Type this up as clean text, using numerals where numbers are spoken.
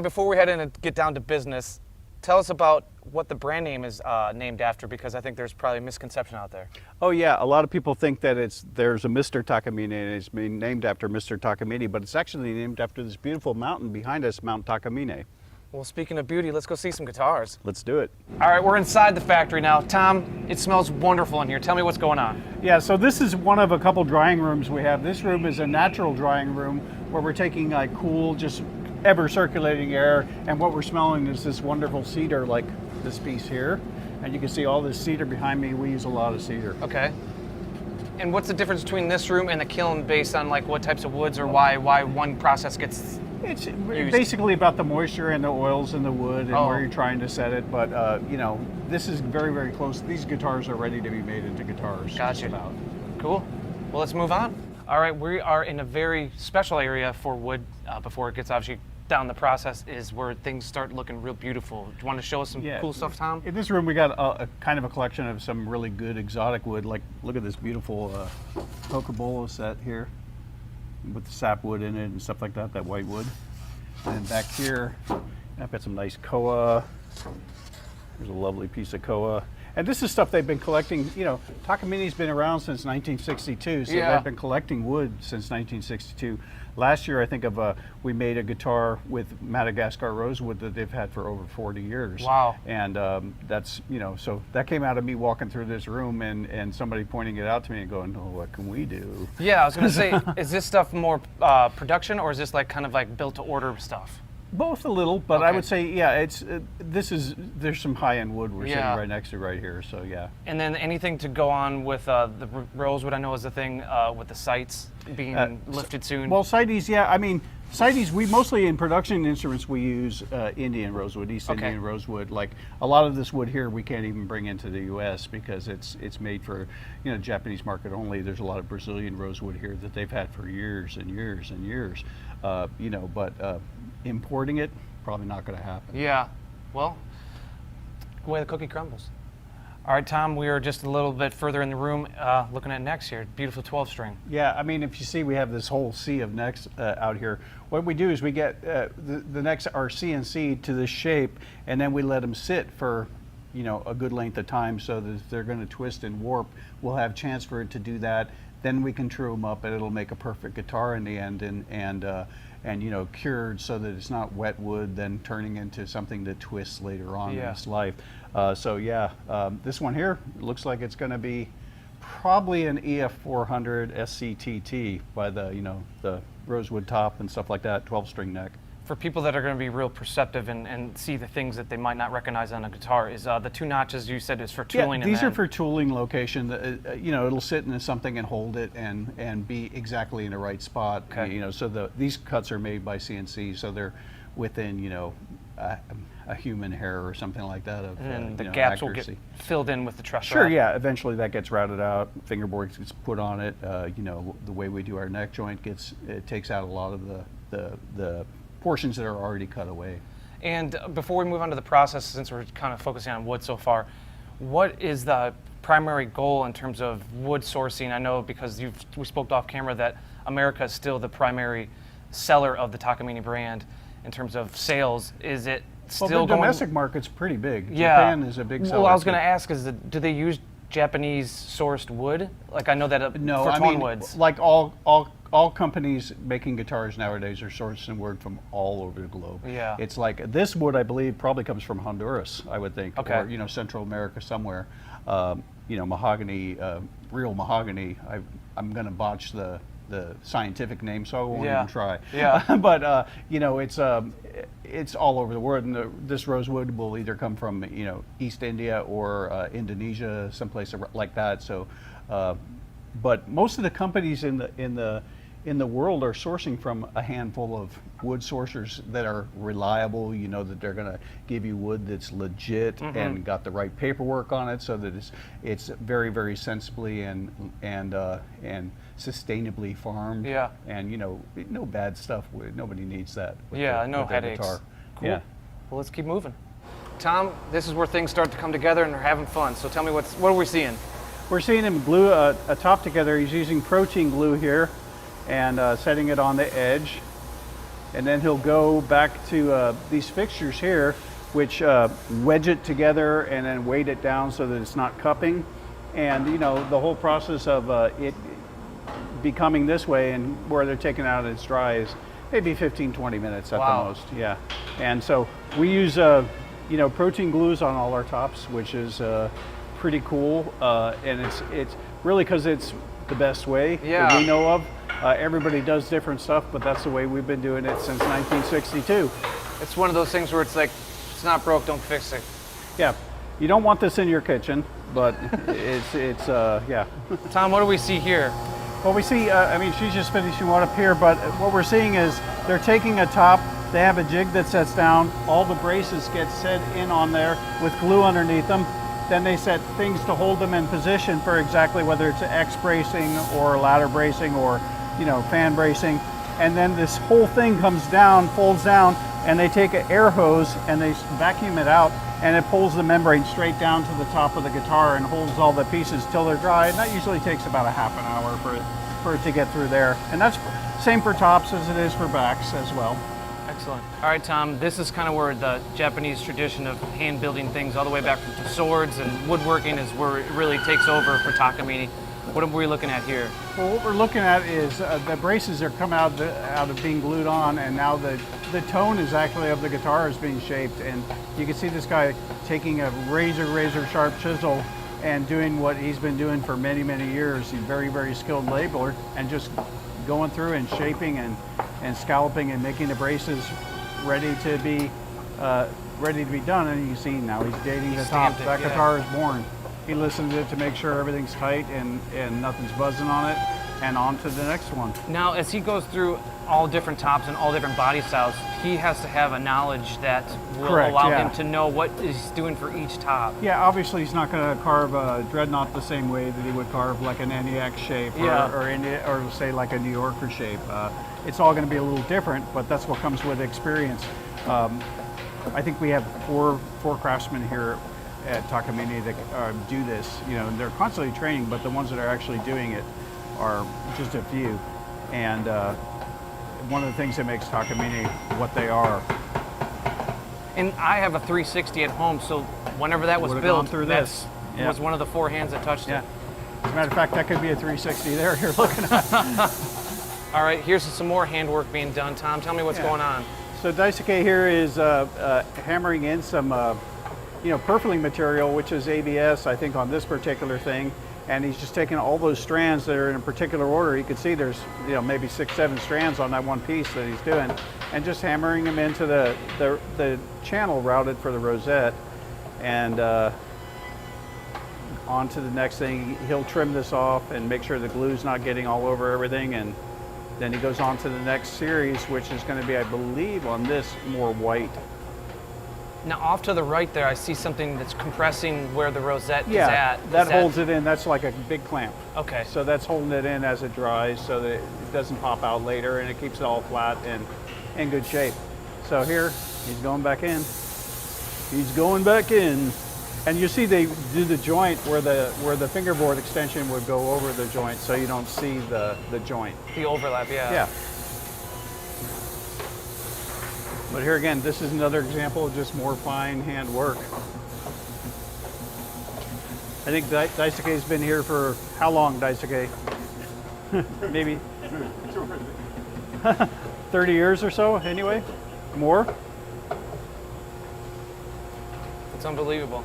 Before we head in and get down to business, tell us about what the brand name is named after, because I think there's probably a misconception out there. Oh yeah, a lot of people think that there's a Mr. Takamine and it's been named after Mr. Takamine, but it's actually named after this beautiful mountain behind us, Mount Takamine. Well, speaking of beauty, let's go see some guitars. Let's do it. All right, we're inside the factory now. Tom, it smells wonderful in here. Tell me what's going on. Yeah, so this is one of a couple drying rooms we have. This room is a natural drying room where we're taking like cool, just ever circulating air, and what we're smelling is this wonderful cedar, like this piece here. And you can see all this cedar behind me. We use a lot of cedar. Okay. And what's the difference between this room and the kiln based on like what types of woods or why one process gets It's used? basically about the moisture and the oils in the wood and where you're trying to set it. But you know, this is very, very close. These guitars are ready to be made into guitars. Gotcha. Cool. Well, let's move on. All right, we are in a very special area for wood before it gets obviously down the process is where things start looking real beautiful. Do you want to show us some cool stuff, Tom? In this room, we got a kind of a collection of some really good exotic wood. Like, look at this beautiful Coca-Cola set here with the sapwood in it and stuff like that, that white wood. And then back here, I've got some nice koa. There's a lovely piece of koa. And this is stuff they've been collecting. You know, Takamine's been around since 1962, so they've been collecting wood since 1962. Last year, I think we made a guitar with Madagascar rosewood that they've had for over 40 years. Wow. And that's, you know, so that came out of me walking through this room and somebody pointing it out to me and going, oh, what can we do? Yeah, I was going to say, is this stuff more production or is this like kind of like built to order stuff? Both a little, but I would say, yeah, there's some high-end wood we're sitting right next to right here, so yeah. And then anything to go on with the rosewood, I know is the thing with the sights being lifted soon. Well, CITES, yeah, I mean, CITES, we mostly in production instruments we use Indian rosewood, East Indian rosewood. Like a lot of this wood here we can't even bring into the U.S. because it's made for, you know, Japanese market only. There's a lot of Brazilian rosewood here that they've had for years and years and years, you know, but importing it, probably not going to happen. Yeah, well, the way the cookie crumbles. All right, Tom, we are just a little bit further in the room looking at necks here. Beautiful 12-string. Yeah, I mean, if you see, we have this whole sea of necks out here. What we do is we get the necks are CNC'd to this shape, and then we let them sit for, you know, a good length of time so that if they're going to twist and warp, we'll have chance for it to do that. Then we can true them up, and it'll make a perfect guitar in the end, and you know, cured so that it's not wet wood, then turning into something that twists later on in its life. So yeah, this one here looks like it's going to be probably an EF400 SCTT by the, you know, the rosewood top and stuff like that, 12-string neck. For people that are going to be real perceptive and see the things that they might not recognize on a guitar, is the two notches you said is for tooling? Yeah, these are for tooling location. You know, it'll sit into something and hold it and be exactly in the right spot. Okay. You know, so these cuts are made by CNC, so they're within, you know, a human hair or something like that of and the you know, gaps accuracy. will get filled in with the truss Sure, rod. yeah. Eventually that gets routed out. Fingerboard gets put on it. You know, the way we do our neck joint it takes out a lot of the portions that are already cut away. And before we move on to the process, since we're kind of focusing on wood so far, what is the primary goal in terms of wood sourcing? I know because we spoke off camera that America is still the primary seller of the Takamine brand in terms of sales. Is it still the domestic market's pretty big. Yeah. Japan is a big seller. Well, I was going to ask is do they use Japanese sourced wood? Like I know that no, for I tone mean, woods. like all companies making guitars nowadays are sourcing wood from all over the globe. Yeah. It's like this wood, I believe, probably comes from Honduras, I would think, Okay. or you know, Central America somewhere. You know, mahogany, real mahogany. I'm going to botch the scientific name, so I won't even try. Yeah. But you know, it's all over the world, and this rosewood will either come from, you know, East India or Indonesia, someplace like that. So, but most of the companies in the world are sourcing from a handful of wood sourcers that are reliable. You know that they're going to give you wood that's legit and got the right paperwork on it, so that it's very, very sensibly and sustainably farmed. Yeah. And you know, no bad stuff. Nobody needs that. No with their headaches. guitar. Cool. Yeah. Well, let's keep moving. Tom, this is where things start to come together and they're having fun. So tell me what are we seeing? We're seeing him glue a top together. He's using protein glue here and setting it on the edge. and then he'll go back to these fixtures here, which wedge it together and then weight it down so that it's not cupping. And you know, the whole process of it becoming this way and where they're taken out and it's dry is maybe 15-20 minutes at Wow. the most. Yeah. And so we use you know, protein glues on all our tops, which is pretty cool. And it's really because it's the best way that we know of. Everybody does different stuff, but that's the way we've been doing it since 1962. It's one of those things where it's like, it's not broke, don't fix it. Yeah. You don't want this in your kitchen, but it's yeah. Tom, what do we see here? Well, we see, I mean, she's just finishing one up here, but what we're seeing is they're taking a top, they have a jig that sets down, all the braces get set in on there with glue underneath them. Then they set things to hold them in position for exactly whether it's X bracing or ladder bracing or, you know, fan bracing. And then this whole thing comes down, folds down, and they take an air hose and they vacuum it out, and it pulls the membrane straight down to the top of the guitar and holds all the pieces till they're dry. And that usually takes about a half an hour for it to get through there. And that's same for tops as it is for backs as well. Excellent. All right, Tom, this is kind of where the Japanese tradition of hand building things all the way back to swords and woodworking is where it really takes over for Takamine. What are we looking at here? Well, what we're looking at is the braces are come out of being glued on, and now the tone is actually of the guitar is being shaped. And you can see this guy taking a razor sharp chisel and doing what he's been doing for many years. He's a very skilled labeler, and just going through and shaping and scalloping and making the braces ready to be done. And you see now he's dating the top. That guitar is born. He listens to it to make sure everything's tight and nothing's buzzing on it, and on to the next one. Now, as he goes through all different tops and all different body styles, he has to have a knowledge that will allow him to know what he's doing for each top. Yeah, obviously he's not going to carve a dreadnought the same way that he would carve like an NEX shape or say like a New Yorker shape. It's all going to be a little different, but that's what comes with experience. I think we have four craftsmen here at Takamine that do this. You know, they're constantly training, but the ones that are actually doing it are just a few. And one of the things that makes Takamine what they are. And I have a 360 at home, so whenever that was built, that was one of the four hands that touched it. As a matter of fact, that could be a 360 there you're looking at. All right, here's some more handwork being done. Tom, tell me what's going on. So Daisuke here is hammering in some you know, purfling material, which is ABS, I think, on this particular thing. And he's just taking all those strands that are in a particular order. You can see there's, you know, maybe 6-7 strands on that one piece that he's doing, and just hammering them into the channel routed for the rosette. And on to the next thing. He'll trim this off and make sure the glue's not getting all over everything. And then he goes on to the next series, which is going to be, I believe, on this more white. Now, off to the right there, I see something that's compressing where the rosette is at. Yeah, that holds it in. That's like a big clamp. Okay. So that's holding it in as it dries so that it doesn't pop out later, and it keeps it all flat and in good shape. So here, he's going back in. He's going back in. And you see they do the joint where the fingerboard extension would go over the joint, so you don't see the joint. The overlap, yeah. Yeah. But here again, this is another example of just more fine hand work. I think Daisuke's been here for how long, Daisuke? Maybe 30 years or so, anyway? More? It's unbelievable.